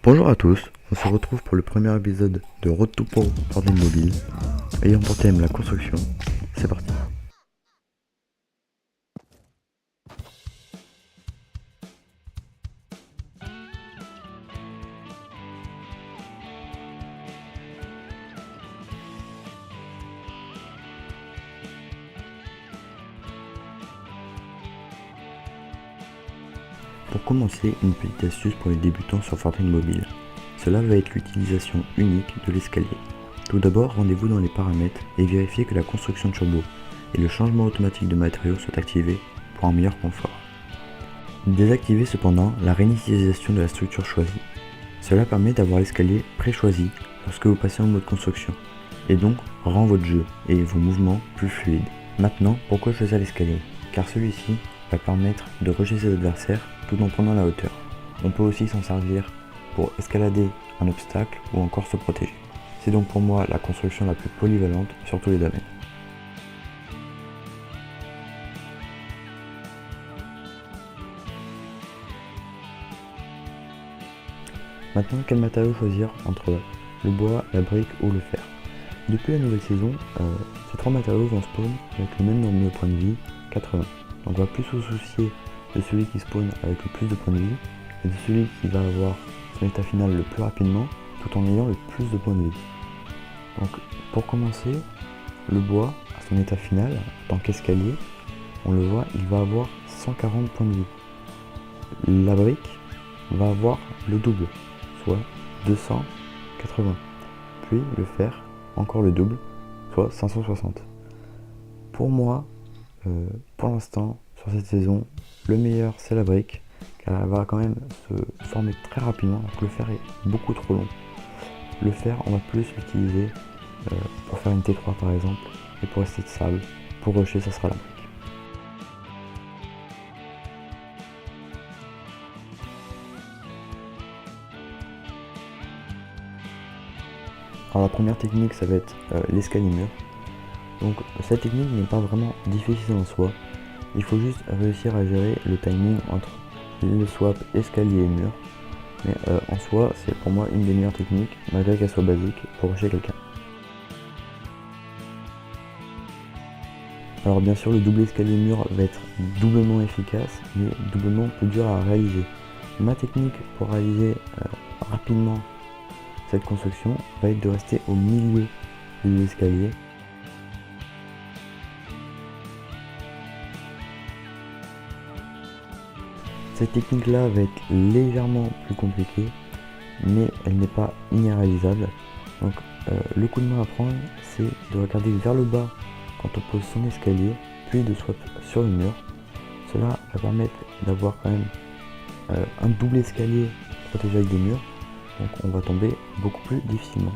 Bonjour à tous, on se retrouve pour le premier épisode de Road to Pro Fortnite Mobile, ayant pour thème la construction. C'est parti. Pour commencer, une petite astuce pour les débutants sur Fortnite Mobile. Cela va être l'utilisation unique de l'escalier. Tout d'abord, rendez-vous dans les paramètres et vérifiez que la construction turbo et le changement automatique de matériaux soient activés pour un meilleur confort. Désactivez cependant la réinitialisation de la structure choisie. Cela permet d'avoir l'escalier pré-choisi lorsque vous passez en mode construction, et donc rend votre jeu et vos mouvements plus fluides. Maintenant, pourquoi choisir l'escalier? Car celui-ci va permettre de rejeter ses adversaires tout en prenant la hauteur. On peut aussi s'en servir pour escalader un obstacle ou encore se protéger. C'est donc pour moi la construction la plus polyvalente sur tous les domaines. Maintenant, quel matériau choisir entre le bois, la brique ou le fer? Depuis la nouvelle saison, ces trois matériaux vont spawn avec le même nombre de points de vie, 80. Donc on va plus se soucier de celui qui spawn avec le plus de points de vie et de celui qui va avoir son état final le plus rapidement tout en ayant le plus de points de vie. Donc pour commencer, le bois à son état final en tant qu'escalier, on le voit, il va avoir 140 points de vie. La brique va avoir le double, soit 280. Puis le fer, encore le double, soit 560. Pour moi, pour l'instant, sur cette saison, le meilleur c'est la brique, car elle va quand même se former très rapidement, alors que le fer est beaucoup trop long. Le fer, on va plus l'utiliser pour faire une T3 par exemple, et pour rester de sable. Pour rusher, ça sera la brique. Alors la première technique, ça va être l'escalier mur. Donc cette technique n'est pas vraiment difficile en soi. Il faut juste réussir à gérer le timing entre le swap escalier et mur. Mais en soi, c'est pour moi une des meilleures techniques, malgré qu'elle soit basique, pour rusher quelqu'un. Alors bien sûr, le double escalier mur va être doublement efficace, mais doublement plus dur à réaliser. Ma technique pour réaliser rapidement cette construction va être de rester au milieu de l'escalier. Cette technique-là va être légèrement plus compliquée, mais elle n'est pas irréalisable. Donc le coup de main à prendre, c'est de regarder vers le bas quand on pose son escalier, puis de swap sur le mur. Cela va permettre d'avoir quand même un double escalier protégé avec des murs, donc on va tomber beaucoup plus difficilement.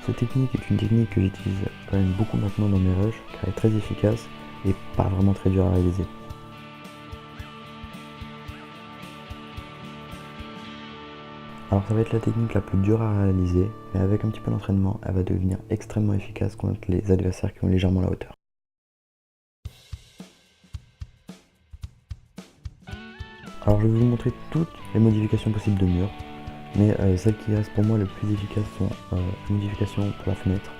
Cette technique est une technique que j'utilise quand même beaucoup maintenant dans mes rushs, car elle est très efficace et pas vraiment très dur à réaliser. Alors ça va être la technique la plus dure à réaliser, mais avec un petit peu d'entraînement, elle va devenir extrêmement efficace contre les adversaires qui ont légèrement la hauteur. Alors je vais vous montrer toutes les modifications possibles de mur, mais celles qui restent pour moi les plus efficaces sont les modifications pour la fenêtre,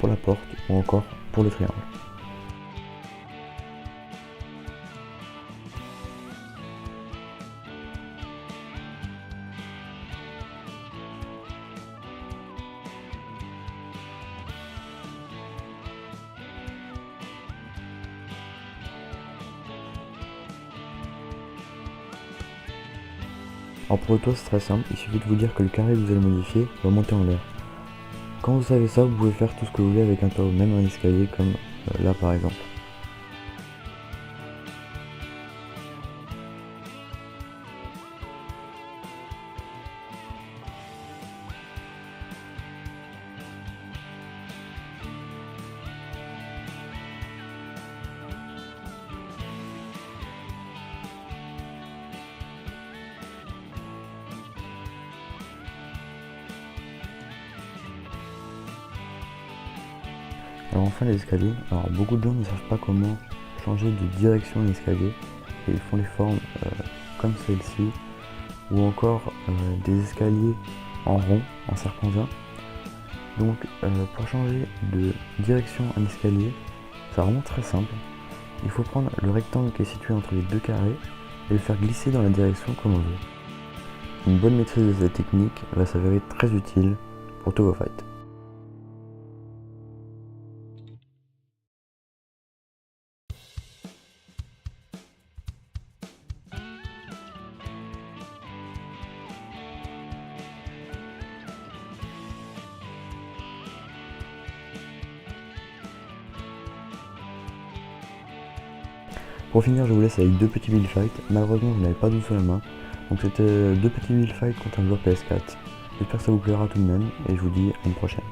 pour la porte ou encore pour le triangle. Alors pour le toit c'est très simple, il suffit de vous dire que le carré que vous allez modifier va monter en l'air. Quand vous savez ça, vous pouvez faire tout ce que vous voulez avec un toit ou même un escalier comme là par exemple. Alors enfin les escaliers, alors beaucoup de gens ne savent pas comment changer de direction l'escalier et ils font les formes comme celle-ci ou encore des escaliers en rond, en serpentin. Donc pour changer de direction un escalier, c'est vraiment très simple. Il faut prendre le rectangle qui est situé entre les deux carrés et le faire glisser dans la direction que l'on veut. Une bonne maîtrise de cette technique va s'avérer très utile pour tous vos fights. Pour finir, je vous laisse avec deux petits build fights. Malheureusement, je n'avais pas d'eau sous la main. Donc c'était deux petits build fights contre un joueur PS4. J'espère que ça vous plaira tout de même et je vous dis à une prochaine.